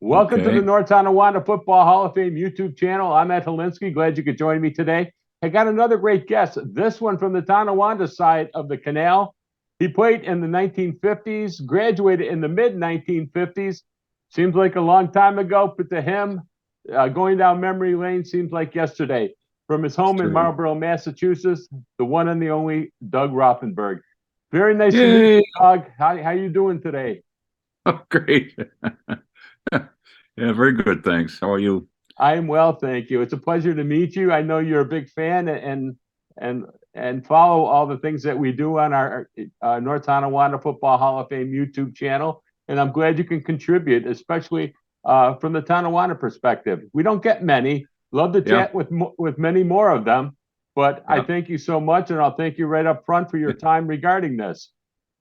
Welcome to the Okay. North Tonawanda Football Hall of Fame YouTube channel. I'm Helinski. Glad you could join me today. I got another great guest. This one from the Tonawanda side of the canal. He played in the 1950s, graduated in the mid 1950s. Seems like a long time ago, but to him, going down memory lane seems like yesterday. From his It's home in true. Marlborough, Massachusetts, the one and the only Doug Rothenberg. Very nice to meet Yay. you, Doug. How you doing today? Oh, great. Yeah, very good. Thanks. How are you? I am well, thank you. It's a pleasure to meet you. I know you're a big fan and and follow all the things that we do on our North Tonawanda Football Hall of Fame YouTube channel. And I'm glad you can contribute, especially from the Tonawanda perspective. We don't get many. Love to Yeah. chat with many more of them. But I Yeah. thank you so much, and I'll thank you right up front for your time regarding this.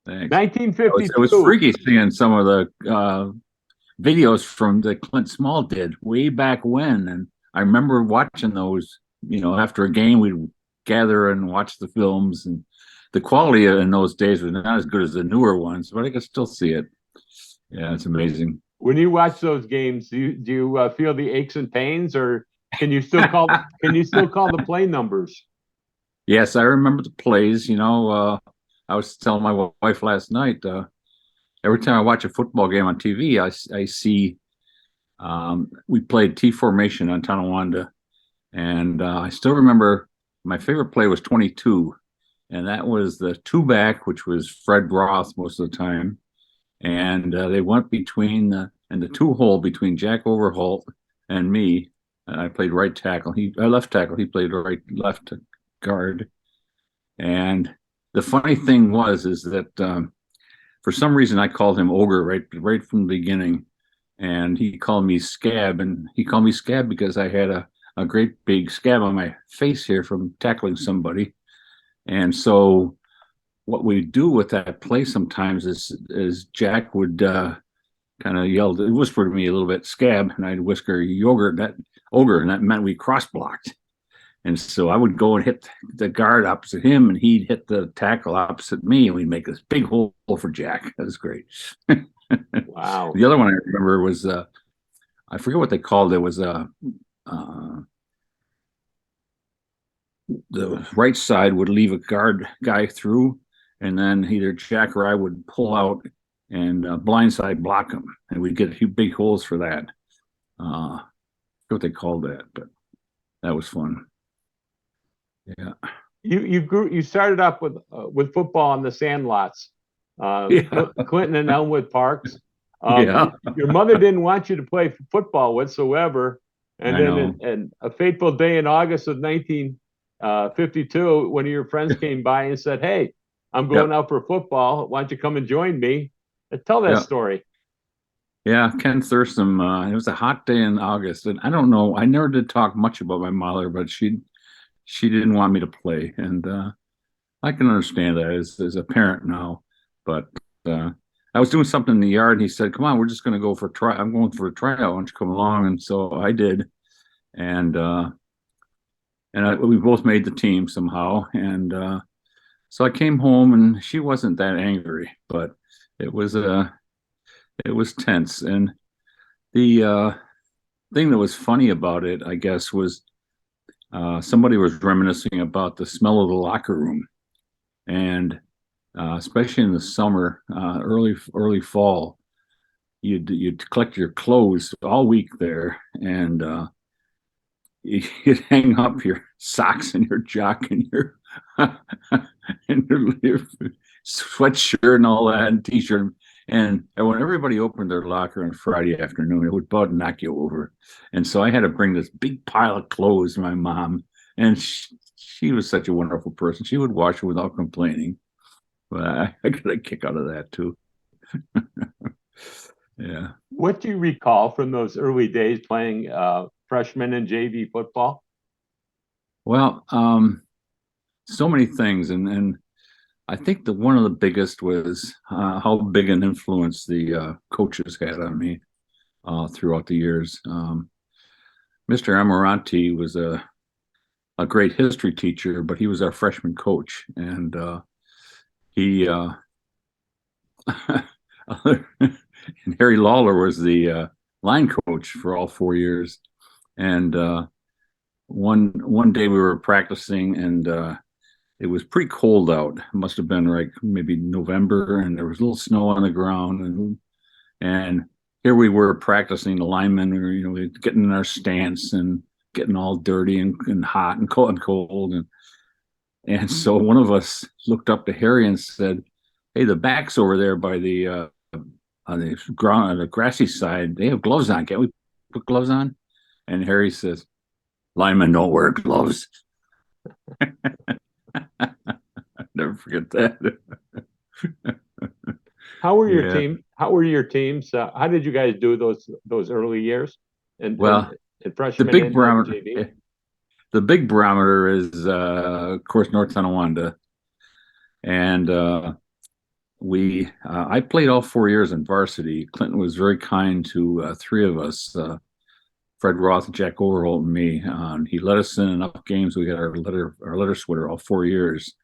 Thanks. It was 1952. freaky seeing some of the videos from that Clint Small did way back when, and I remember watching those. After a game, we'd gather and watch the films, and the quality in those days was not as good as the newer ones, but I could still see it. Yeah, it's amazing. When you watch those games, do you feel the aches and pains, or can you still call the play numbers? Yes, I remember the plays. I was telling my wife last night. Every time I watch a football game on TV, I see we played T formation on Tonawanda, and I still remember my favorite play was 22, and that was the two back, which was Fred Roth most of the time, and they went between the two hole between Jack Overholt and me, and I played right tackle. He left tackle. He played right left guard, and the funny thing was is that for some reason I called him Ogre right from the beginning, and he called me Scab, and he called me Scab because I had a great big scab on my face here from tackling somebody. And so what we do with that play sometimes is Jack would kind of yell, whisper to me a little bit, Scab, and I'd whisper yogurt, that Ogre, and that meant we cross blocked. And so I would go and hit the guard opposite him, and he'd hit the tackle opposite me, and we'd make this big hole for Jack. That was great. Wow. The other one I remember was I forget what they called it. Was uh, the right side would leave a guard guy through, and then either Jack or I would pull out and blindside block him, and we'd get a few big holes for that. I forget what they called that, but that was fun. Yeah. You started up with football on the sandlots, Yeah. Clinton and Elmwood Parks. Yeah. Your mother didn't want you to play football whatsoever, and I then know. in a fateful day in August of 1952, one of your friends came by and said, "Hey, I'm going Yep. out for football. Why don't you come and join me?" Tell that Yeah. story. Yeah. Ken Thurston. It was a hot day in August, and I don't know. I never did talk much about my mother, but she didn't want me to play, and I can understand that as a parent now. But uh, I was doing something in the yard, and he said, "Come on, we're just going to go for a try. I'm going for a tryout. Why don't you come along?" And so I did, and we both made the team somehow. And so I came home, and she wasn't that angry, but it was it was tense. And the thing that was funny about it, I guess, was somebody was reminiscing about the smell of the locker room, and especially in the summer, early fall, you'd collect your clothes all week there, and you'd hang up your socks and your jock and your and your sweatshirt and all that, and t-shirt. And when everybody opened their locker on Friday afternoon, it would about knock you over. And so I had to bring this big pile of clothes to my mom, and she was such a wonderful person. She would wash it without complaining. But I got a kick out of that too. Yeah. What do you recall from those early days playing freshman and JV football? Well, so many things, and I think that one of the biggest was how big an influence the coaches had on me throughout the years. Mr. Amaranti was a great history teacher, but he was our freshman coach, and he and Harry Lawler was the line coach for all 4 years. And one day we were practicing, and it was pretty cold out. It must have been like maybe November, and there was a little snow on the ground, and here we were practicing. The linemen were, getting in our stance and getting all dirty and hot and cold. And so one of us looked up to Harry and said, "Hey, the backs over there by the on the ground, on the grassy side, they have gloves on. Can't we put gloves on?" And Harry says, "Linemen don't wear gloves." Never forget that. How were your team? How were your teams? How did you guys do those early years? And well, and freshman the big and barometer. JV? The big barometer is, of course, North Tonawanda, and I played all 4 years in varsity. Clinton was very kind to three of us, Fred Roth, Jack Overholt, and me. He let us in enough games. We got our letter sweater all 4 years,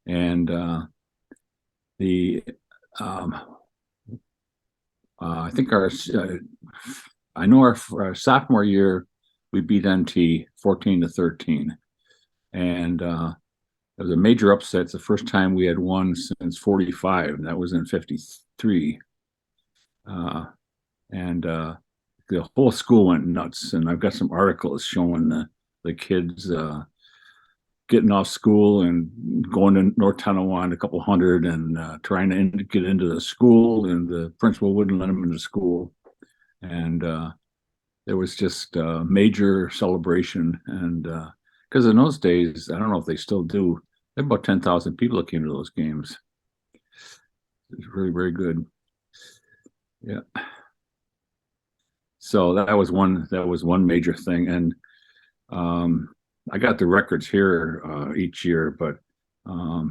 and I think I know our sophomore year we beat NT 14-13, and it was a major upset. It's the first time we had won since '45, and that was in '53. And the whole school went nuts. And I've got some articles showing the kids getting off school and going to North Tonawanda, a couple hundred, and trying to get into the school, and the principal wouldn't let them into school. And there was just a major celebration. And because in those days, I don't know if they still do, there were about 10,000 people that came to those games. It was really, very good. Yeah. So that was one major thing. And I got the records here each year, but of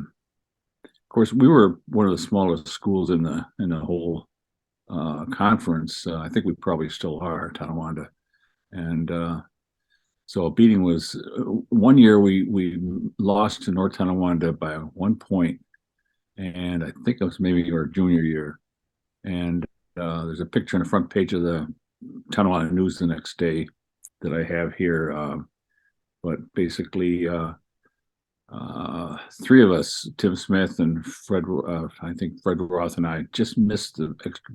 course we were one of the smallest schools in the whole conference. I think we probably still are, Tonawanda. And so beating was one year we lost to North Tonawanda by 1 point, and I think it was maybe our junior year. And there's a picture on the front page of the Tonawanda News the next day that I have here. But basically, three of us, Tim Smith and Fred, I think Fred Roth and I, just missed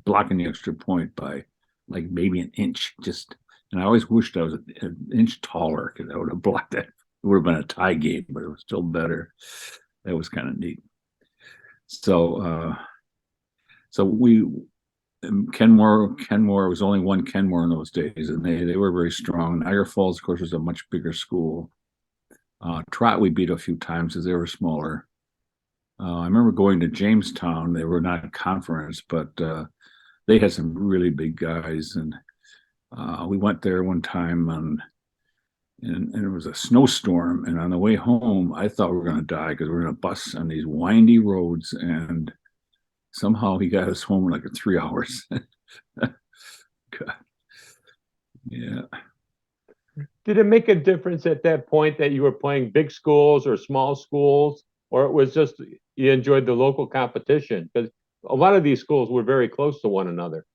blocking the extra point by like maybe an inch. And I always wished I was an inch taller, because I would have blocked that. It would have been a tie game, but it was still better. That was kind of neat. So Kenmore was only one Kenmore in those days, and they were very strong. Niagara Falls, of course, was a much bigger school. Trot we beat a few times as they were smaller. I remember going to Jamestown. They were not a conference, but they had some really big guys, and we went there one time, and it was a snowstorm. And on the way home, I thought we were going to die, because we were in a bus on these windy roads, and somehow he got us home in like 3 hours. God. Yeah. Did it make a difference at that point that you were playing big schools or small schools, or it was just you enjoyed the local competition? Because a lot of these schools were very close to one another.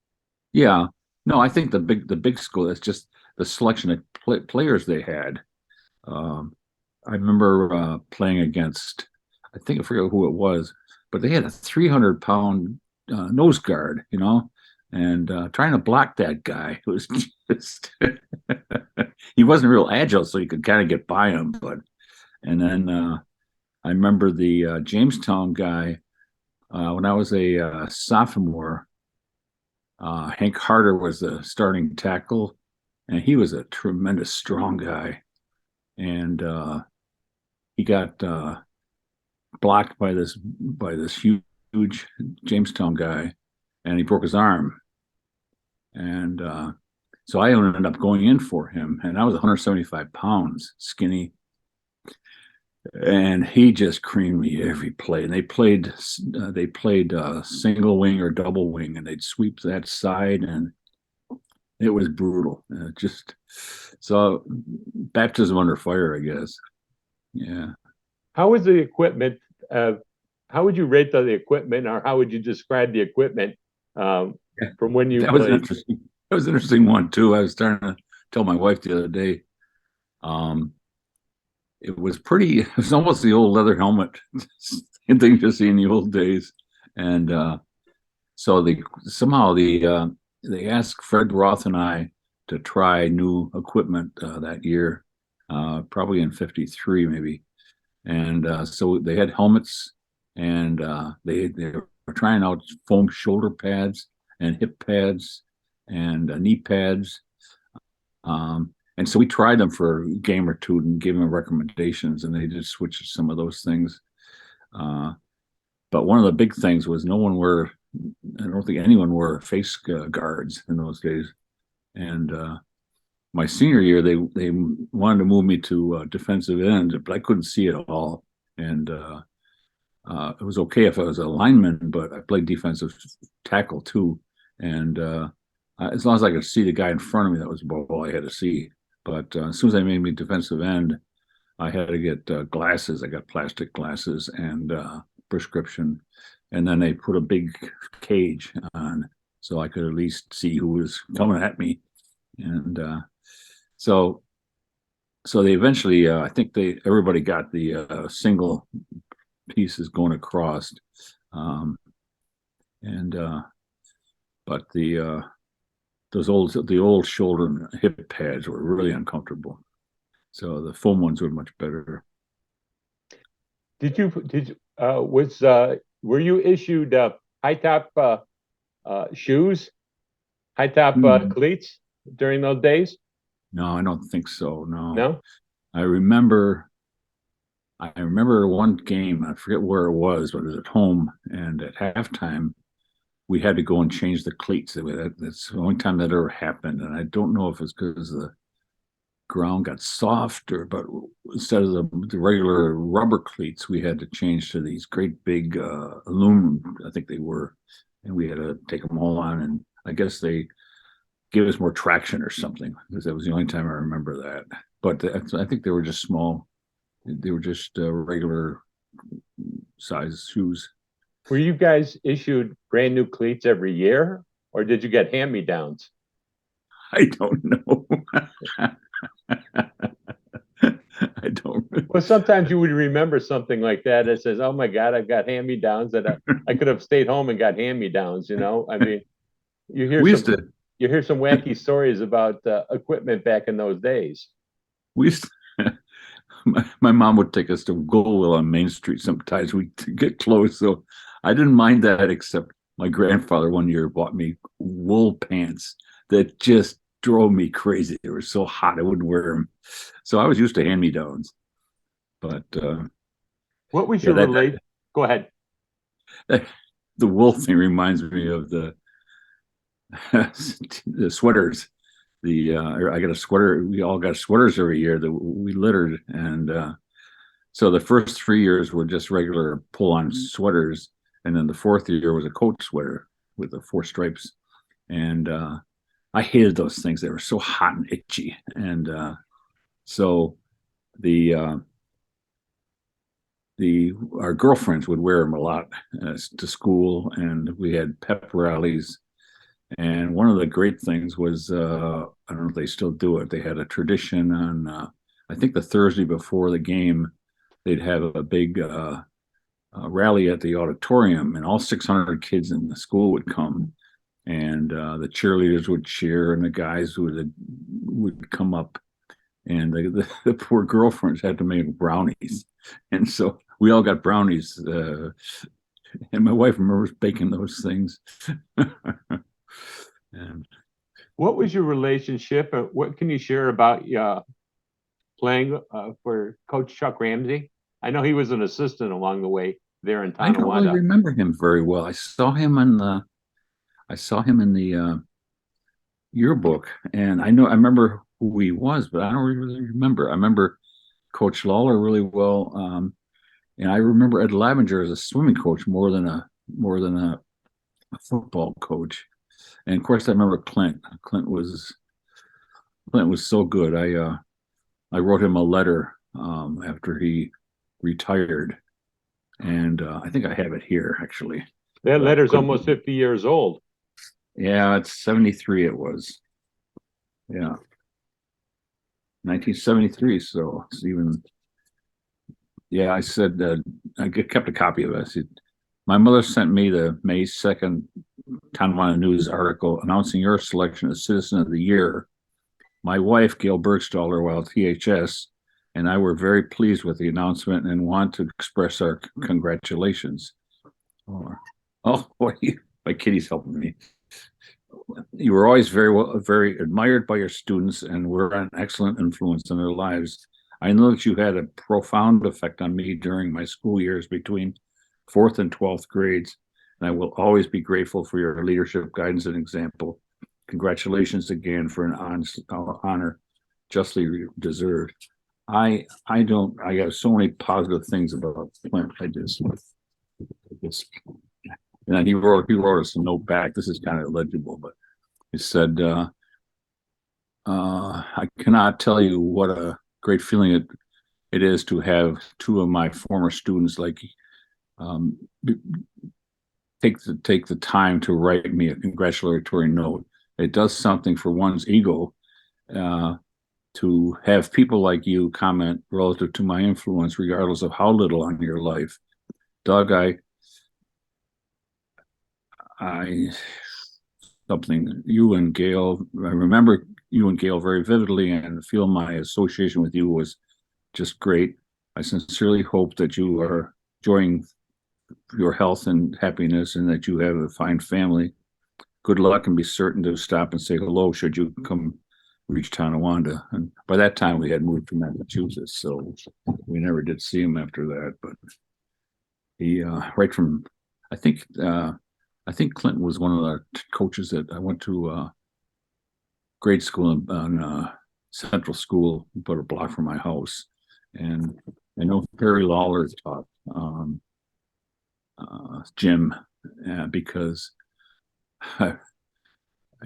Yeah. No, I think the big school, that's just the selection of players they had. I remember playing against, I think I forget who it was, but they had a 300-pound nose guard, and trying to block that guy, it was just he wasn't real agile, so you could kind of get by him. And then I remember the Jamestown guy, when I was a sophomore. Hank Harder was the starting tackle, and he was a tremendous strong guy. And he got blocked by this huge Jamestown guy, and he broke his arm. And so I ended up going in for him, and I was 175 pounds, skinny. And he just creamed me every play. And they played single wing or double wing, and they'd sweep that side, and it was brutal. So baptism under fire, I guess. Yeah. How was the equipment? How would you rate the equipment, or how would you describe the equipment from when you That was played? interesting. That was an interesting one too. I was trying to tell my wife the other day. Um, it was pretty. It was almost the old leather helmet and things you see in the old days. And so they somehow they asked Fred Roth and I to try new equipment that year, probably in '53 maybe. And so they had helmets, and they were trying out foam shoulder pads and hip pads and knee pads. And so we tried them for a game or two and gave them recommendations, and they just switched some of those things. But one of the big things was no one wore, I don't think anyone wore face guards in those days. And my senior year, they wanted to move me to defensive end, but I couldn't see it all. And it was okay if I was a lineman, but I played defensive tackle too. And as long as I could see the guy in front of me, that was about all I had to see. But as soon as they made me defensive end, I had to get glasses. I got plastic glasses and prescription. And then they put a big cage on so I could at least see who was coming at me. And so they eventually, I think everybody got the single pieces going across. But the old shoulder and hip pads were really uncomfortable. So the foam ones were much better. Were you issued high top shoes, high top cleats during those days? No, I don't think so. No. No? I remember one game, I forget where it was, but it was at home, and at halftime we had to go and change the cleats. That's the only time that ever happened. And I don't know if it's because the ground got softer, but instead of the regular rubber cleats, we had to change to these great big aluminum, I think they were, and we had to take them all on. And I guess they gave us more traction or something, because that was the only time I remember that. But I think they were just small. They were just regular size shoes. Were you guys issued brand new cleats every year, or did you get hand-me-downs? I don't know. I don't. Well, sometimes you would remember something like that that says, "Oh my God, I've got hand-me-downs that I could have stayed home and got hand-me-downs." You know, I mean, you hear some wacky stories about equipment back in those days. We used to, my mom would take us to Goldwell on Main Street sometimes. We'd get close, so I didn't mind that, except my grandfather one year bought me wool pants that just drove me crazy. They were so hot I wouldn't wear them. So I was used to hand-me-downs. But what was your relate? Go ahead. The wool thing reminds me of the sweaters. I got a sweater. We all got sweaters every year that we littered, and so the first 3 years were just regular pull-on sweaters, and then the fourth year was a coat sweater with the 4 stripes, and I hated those things. They were so hot and itchy, and so our girlfriends would wear them a lot to school, and we had pep rallies. And one of the great things was, I don't know if they still do it, they had a tradition on, I think the Thursday before the game, they'd have a big rally at the auditorium, and all 600 kids in the school would come, and the cheerleaders would cheer, and the guys would come up, and the poor girlfriends had to make brownies. And so we all got brownies, and my wife remembers baking those things. And what was your relationship, and what can you share about playing for Coach Chuck Ramsey? I know he was an assistant along the way there in Tonawanda. I don't really remember him very well. I saw him in the yearbook, and I remember who he was, but I don't really remember. I remember Coach Lawler really well, and I remember Ed Lavenger as a swimming coach more than a football coach. And of course, I remember Clint. Clint was so good. I wrote him a letter after he retired, and I think I have it here actually. That letter's almost 50 years old. Yeah, it's 73 it was. Yeah. 1973, so it's even, yeah, I said, I kept a copy of it. I said, my mother sent me the May 2nd Tonawanda News article announcing your selection as Citizen of the Year. My wife, Gail Bergstaller, while at THS, and I were very pleased with the announcement and want to express our congratulations. Boy, my kitty's helping me. You were always very admired by your students and were an excellent influence in their lives. I know that you had a profound effect on me during my school years between 4th and 12th grades, and I will always be grateful for your leadership, guidance, and example. Congratulations again for an honor justly deserved. I got so many positive things about Clint. And then he wrote us a note back. This is kind of illegible, but he said, I cannot tell you what a great feeling it is to have two of my former students take the time to write me a congratulatory note. It does something for one's ego to have people like you comment relative to my influence, regardless of how little on your life. Doug, you and Gail, I remember you and Gail very vividly and feel my association with you was just great. I sincerely hope that you are enjoying your health and happiness and that you have a fine family. Good luck, and be certain to stop and say hello should you come reach Tonawanda. And by that time we had moved to Massachusetts, so we never did see him after that. But he right from I think Clinton was one of the coaches that I went to grade school on Central School, about a block from my house. And I know Perry Lawler taught gym because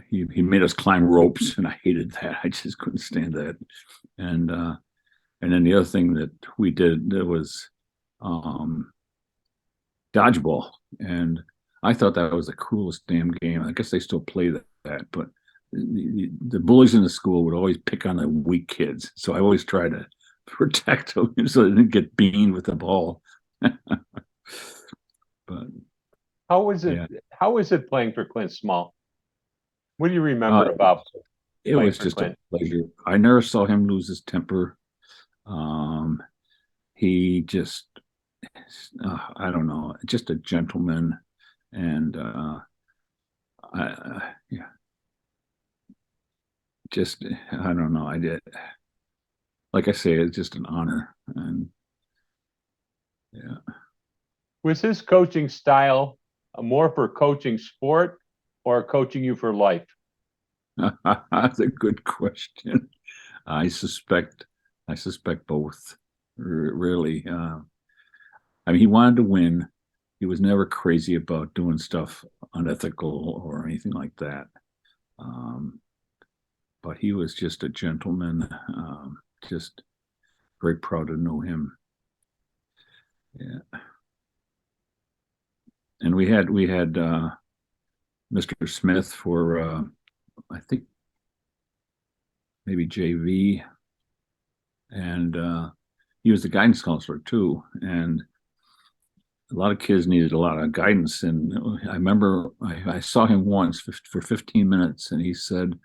he made us climb ropes, and I hated that. I just couldn't stand that. And then the other thing that we did, that was dodgeball, and I thought that was the coolest damn game. I guess they still play that, but the bullies in the school would always pick on the weak kids, so I always tried to protect them so they didn't get beamed with the ball. But how was it? Yeah. How was it playing for Clint Small? What do you remember about? It was just Clint? A pleasure. I never saw him lose his temper. He just, I don't know, just a gentleman, and yeah, just I don't know. I did, like I say, it's just an honor, and yeah. Was his coaching style more for coaching sport or coaching you for life? That's a good question. I suspect both. Really, I mean, he wanted to win. He was never crazy about doing stuff unethical or anything like that. But he was just a gentleman. Just very proud to know him. Yeah. And we had Mr. Smith for I think maybe JV, and he was the guidance counselor too. And a lot of kids needed a lot of guidance. And I remember I saw him once for 15 minutes, and he said,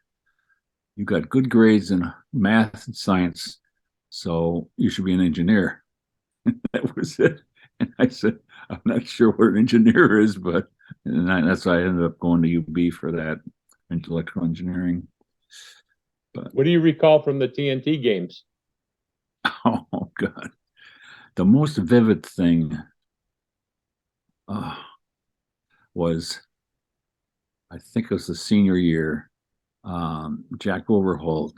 "You got good grades in math and science, so you should be an engineer." That was it. And I said, "I'm not sure what an engineer is, but," and that's why I ended up going to UB for that, electrical engineering. But what do you recall from the TNT games? Oh God, the most vivid thing was, I think it was the senior year. Jack Overholt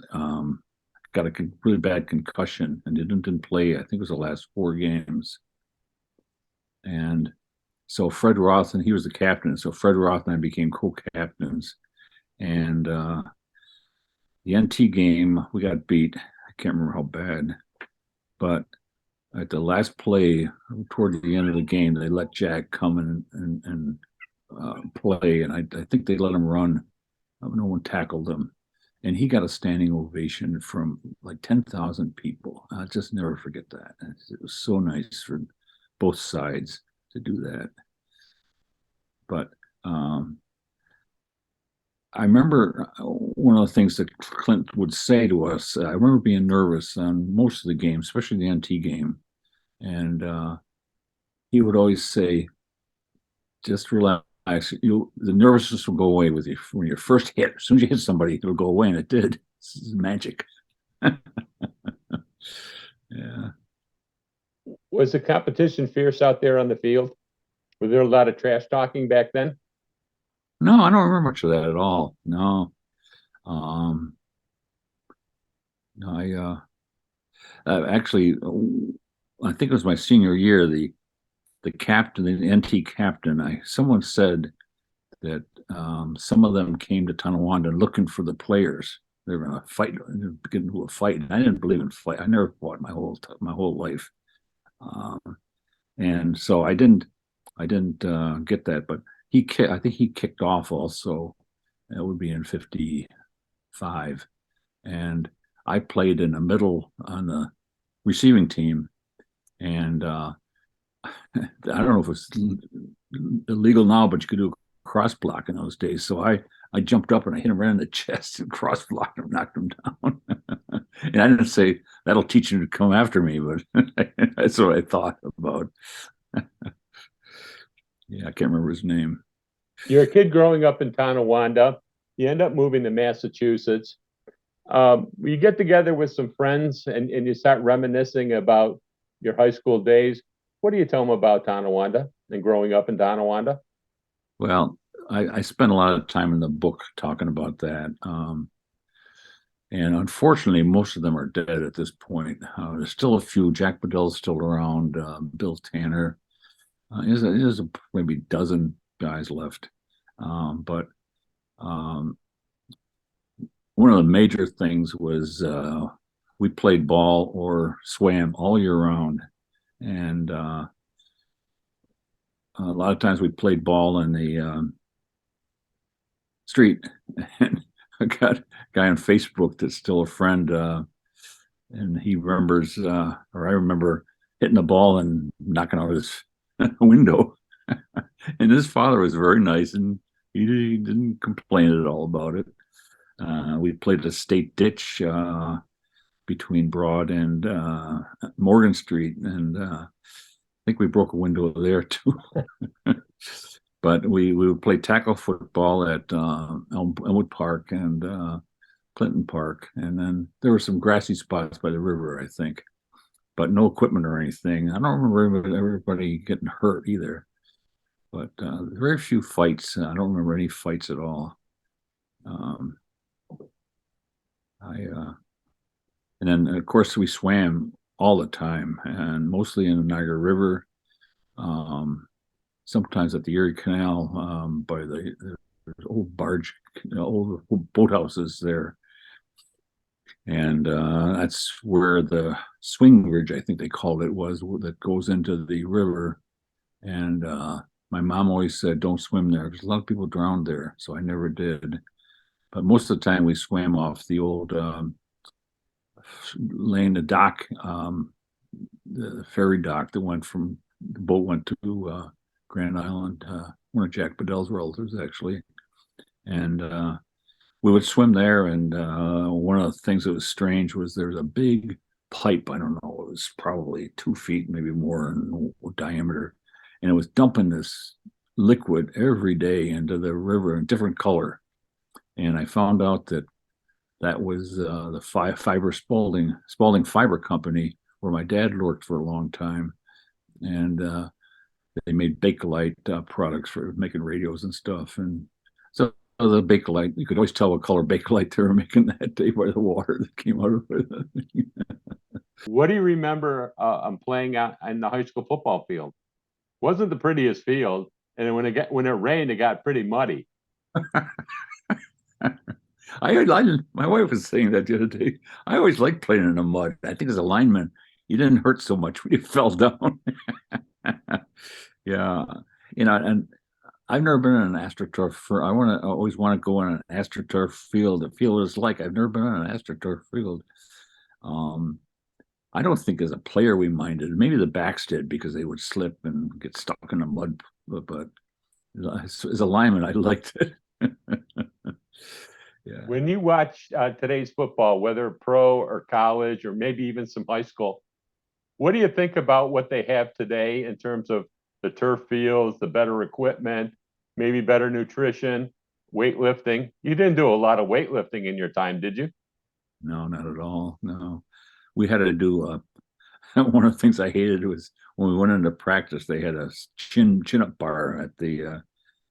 got a really bad concussion and didn't play. I think it was the last 4 games. And so Fred Roth, and he was the captain. So Fred Roth and I became co-captains. And the NT game, we got beat. I can't remember how bad. But at the last play, toward the end of the game, they let Jack come in and play, and I think they let him run. No one tackled him, and he got a standing ovation from like 10,000 people. I'll just never forget that. It was so nice for both sides to do that. But I remember one of the things that Clint would say to us. I remember being nervous on most of the games, especially the NT game, and he would always say, "Just relax. The nervousness will go away with you when your first hit. As soon as you hit somebody, it'll go away," and it did. This is magic. Yeah. Was the competition fierce out there on the field? Was there a lot of trash talking back then? No, I don't remember much of that at all. No. No, actually, I think it was my senior year. The captain, the NT captain, someone said that some of them came to Tonawanda looking for the players. They were going to fight, get into a fight. And I didn't believe in fight. I never fought my whole life, and so I didn't get that. But I think he kicked off also. That would be in '55, and I played in the middle on the receiving team, and I don't know if it's illegal now, but you could do a cross block in those days. So I jumped up and I hit him right in the chest and cross blocked him, knocked him down. And I didn't say that'll teach him to come after me, but that's what I thought about. Yeah, I can't remember his name. You're a kid growing up in Tonawanda. You end up moving to Massachusetts. You get together with some friends and you start reminiscing about your high school days. What do you tell them about Tonawanda and growing up in Tonawanda? Well, I spent a lot of time in the book talking about that. And unfortunately, most of them are dead at this point. There's still a few. Jack Bedell's still around. Bill Tanner. There's maybe a dozen guys left. But one of the major things was we played ball or swam all year round. And a lot of times we played ball in the street. And I got a guy on Facebook that's still a friend, and he remembers, or I remember hitting the ball and knocking out his window. And his father was very nice, and he didn't complain at all about it. We played a state ditch between Broad and Morgan Street, and I think we broke a window there too. But we would play tackle football at Elmwood Park and Clinton Park, and then there were some grassy spots by the river, I think, but no equipment or anything. I don't remember everybody getting hurt either, but very few fights. I don't remember any fights at all. And then of course we swam all the time, and mostly in the Niagara River. Sometimes at the Erie Canal by the old barge, old boathouses there. And that's where the swing bridge, I think they called it, was that goes into the river. And my mom always said, don't swim there because a lot of people drowned there. So I never did. But most of the time we swam off the old lane, the dock, the ferry dock that went from, the boat went to Grand Island, one of Jack Bedell's relatives, actually. And we would swim there. And one of the things that was strange was there was a big pipe. I don't know, it was probably 2 feet, maybe more in diameter. And it was dumping this liquid every day into the river in different color. And I found out that was the Fiber Spalding Fiber Company, where my dad worked for a long time. And they made Bakelite products for making radios and stuff. And so the Bakelite, you could always tell what color Bakelite they were making that day by the water that came out of it. What do you remember playing out in the high school football field? Wasn't the prettiest field, and when it rained, it got pretty muddy. My wife was saying that the other day. I always liked playing in the mud. I think as a lineman, you didn't hurt so much when you fell down. Yeah, and I've never been in an AstroTurf. I always want to go on an AstroTurf field to feel what it's like. I've never been on an AstroTurf field. Um, I don't think as a player we minded. Maybe the backs did because they would slip and get stuck in the mud. But as a lineman, I liked it. Yeah. When you watch today's football, whether pro or college or maybe even some high school, what do you think about what they have today in terms of the turf fields, the better equipment, maybe better nutrition, weightlifting? You didn't do a lot of weightlifting in your time, did you? No, not at all. No, we had to do one of the things I hated was when we went into practice, they had a chin up bar at the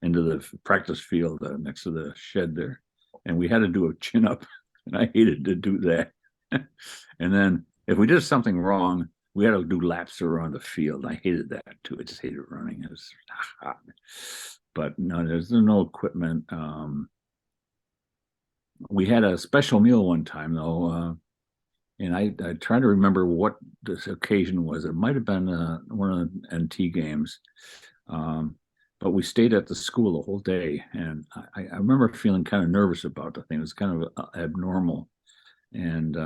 end of the practice field next to the shed there, and we had to do a chin up, and I hated to do that. And then if we did something wrong, we had to do laps around the field. I hated that too. I just hated running. It was hot. But no, there's no equipment. We had a special meal one time though, and I try to remember what this occasion was. It might have been one of the NT games, but we stayed at the school the whole day, and I remember feeling kind of nervous about the thing. It was kind of abnormal, and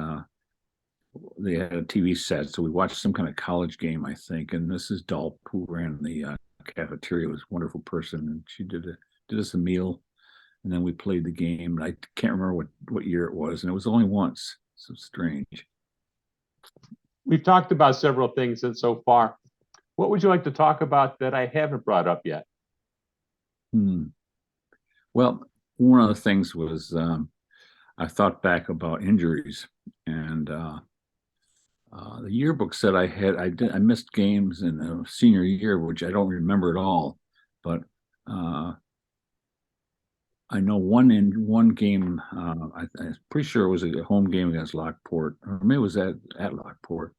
they had a TV set, so we watched some kind of college game, I think. And Mrs. Dalp, who ran the cafeteria, was a wonderful person, and she did us a meal, and then we played the game. And I can't remember what year it was, and it was only once. So strange. We've talked about several things and so far. What would you like to talk about that I haven't brought up yet? Well, one of the things was I thought back about injuries, and the yearbook said I missed games in the senior year, which I don't remember at all. But I know one game. I'm pretty sure it was a home game against Lockport, or maybe it was at Lockport.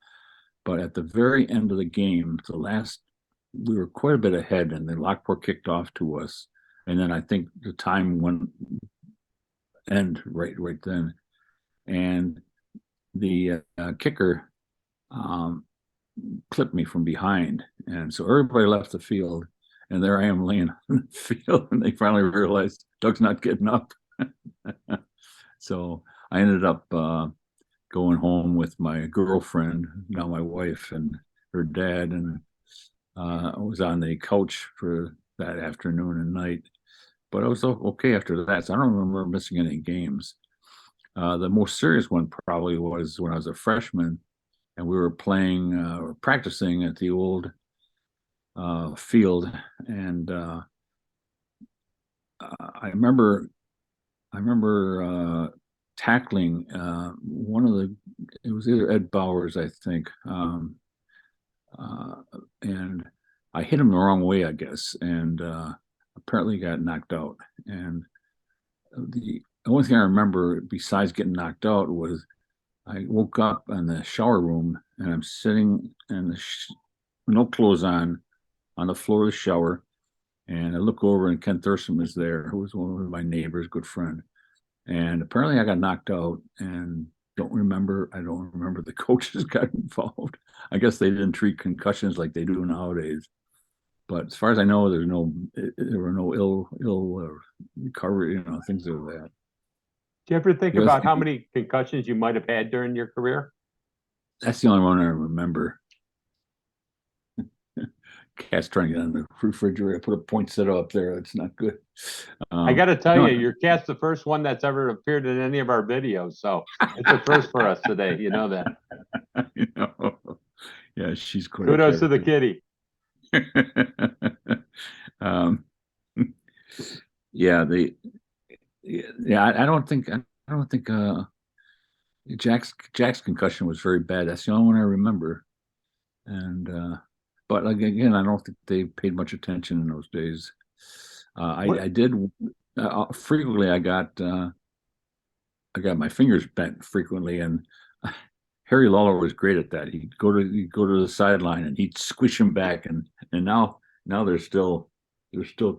But at the very end of the game, we were quite a bit ahead, and then Lockport kicked off to us, and then I think the time went end right then, and the kicker clipped me from behind, and so everybody left the field. And there I am laying on the field, and they finally realized Doug's not getting up. So I ended up going home with my girlfriend, now my wife, and her dad, and I was on the couch for that afternoon and night. But I was okay after that, so I don't remember missing any games. The most serious one probably was when I was a freshman, and we were practicing at the old field, and I remember tackling it was either Ed Bowers, I think, and I hit him the wrong way, I guess, and apparently got knocked out. And the only thing I remember besides getting knocked out was I woke up in the shower room, and I'm sitting in no clothes on the floor of the shower, and I look over, and Ken Thurston is there, who was one of my neighbors, good friend. And apparently I got knocked out, and I don't remember the coaches got involved. I guess they didn't treat concussions like they do nowadays. But as far as I know, there were no ill recovery, things like that. Do you ever think about how many concussions you might have had during your career? That's the only one I remember. Cat's trying to get on the refrigerator. Put a poinsettia up there. It's not good. I got to tell you, your cat's the first one that's ever appeared in any of our videos. So it's a first for us today. You know that. Yeah, she's quite. Kudos to the kitty. I don't think Jack's concussion was very bad. That's the only one I remember. And but again, I don't think they paid much attention in those days. I did frequently. I got my fingers bent frequently, and Harry Lawler was great at that. He'd go to the sideline, and he'd squish him back, and now they're still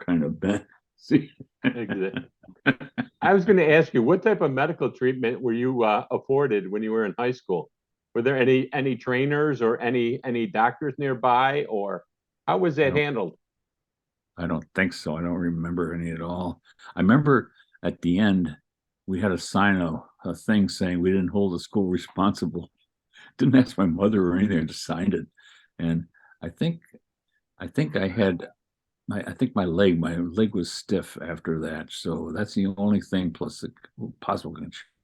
kind of bent. See, I was going to ask you, what type of medical treatment were you afforded when you were in high school? Were there any trainers or any doctors nearby, or how was that handled? I don't think so. I don't remember any at all. I remember at the end we had a sign, a thing saying we didn't hold the school responsible. Didn't ask my mother or anything. I just signed it, and I think I think I had I think my leg was stiff after that. So that's the only thing, plus the possible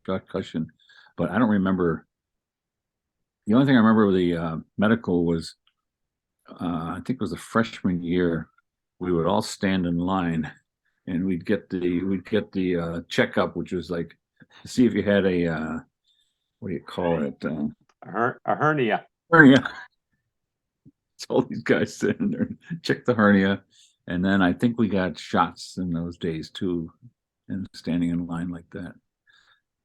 concussion. But I don't remember. The only thing I remember with the medical was I think it was the freshman year. We would all stand in line, and we'd get the checkup, which was like see if you had a what do you call it? A hernia. Hernia. It's all these guys sitting there, check the hernia, and then I think we got shots in those days too, and standing in line like that.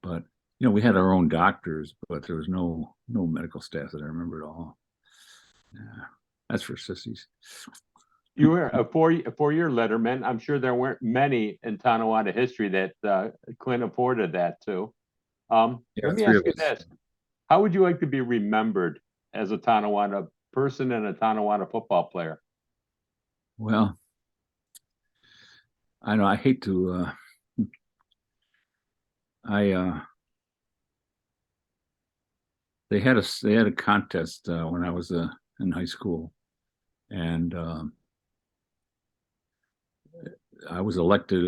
But we had our own doctors, but there was no medical staff that I remember at all. Yeah, that's for sissies. You were a four-year letterman. I'm sure there weren't many in Tonawanda history that Clint afforded that to. Let me ask you this. How would you like to be remembered as a Tonawanda person and a Tonawanda football player? Well, I know I hate to they had a contest when I was in high school, and I was elected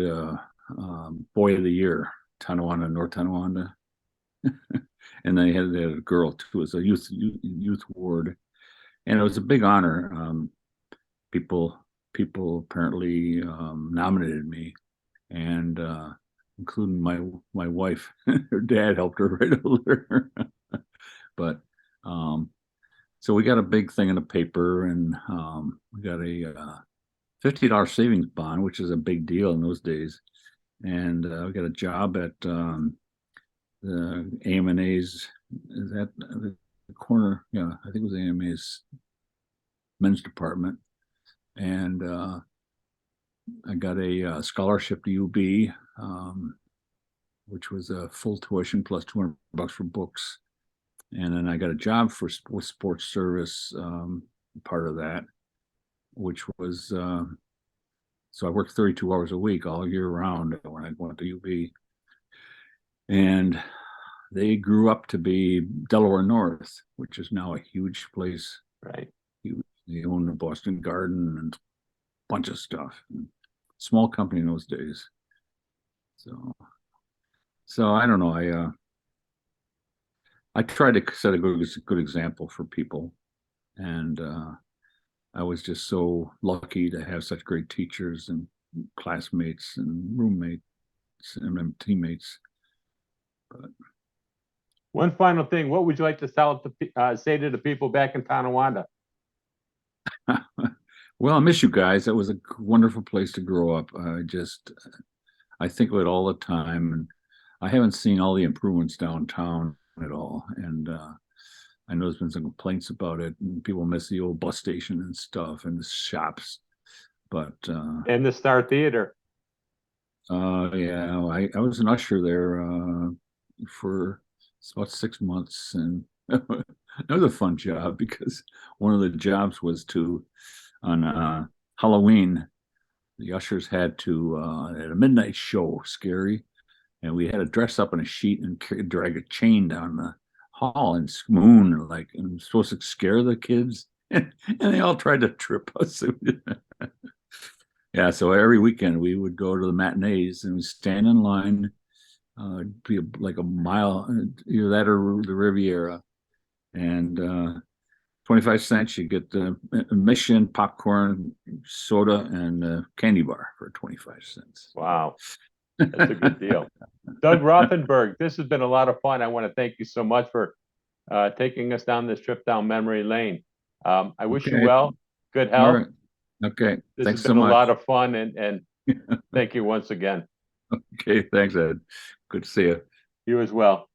Boy of the Year, Tonawanda, North Tonawanda. And they had a girl too, as a youth award, and it was a big honor. People apparently nominated me, and including my wife. Her dad helped her write a letter. But so we got a big thing in the paper, and we got a $50 savings bond, which is a big deal in those days, and we got a job at the AMNA's, is that the corner? Yeah, I think it was AMA's men's department, and I got a scholarship to UB, which was a full tuition plus $200 for books, and then I got a job with sports service, part of that, which was so I worked 32 hours a week all year round when I went to UB. And they grew up to be Delaware North, which is now a huge place. Right. They own the Boston Garden and a bunch of stuff. Small company in those days. So I don't know. I tried to set a good example for people, and I was just so lucky to have such great teachers and classmates and roommates and teammates. But one final thing, what would you like to say to the people back in Tonawanda? Well, I miss you guys. That was a wonderful place to grow up. I think of it all the time, and I haven't seen all the improvements downtown at all. And I know there's been some complaints about it, and people miss the old bus station and stuff, and the shops. But and the Star Theater. Yeah, I was an usher there for about 6 months, and that was a fun job because one of the jobs was on Halloween, the ushers had to at a midnight show, scary, and we had to dress up in a sheet and drag a chain down the hall and moon and supposed to scare the kids, and they all tried to trip us. Yeah, so every weekend we would go to the matinees and we'd stand in line. Be like a mile, either that or the Riviera, and 25 cents. You get the admission, popcorn, soda, and a candy bar for 25 cents. Wow, that's a good deal. Doug Rothenberg, this has been a lot of fun. I want to thank you so much for taking us down this trip down memory lane. I wish you well, good health. Right. Okay, this thanks has been so much. A lot of fun, and thank you once again. Okay, thanks, Ed. Good to see you. You as well.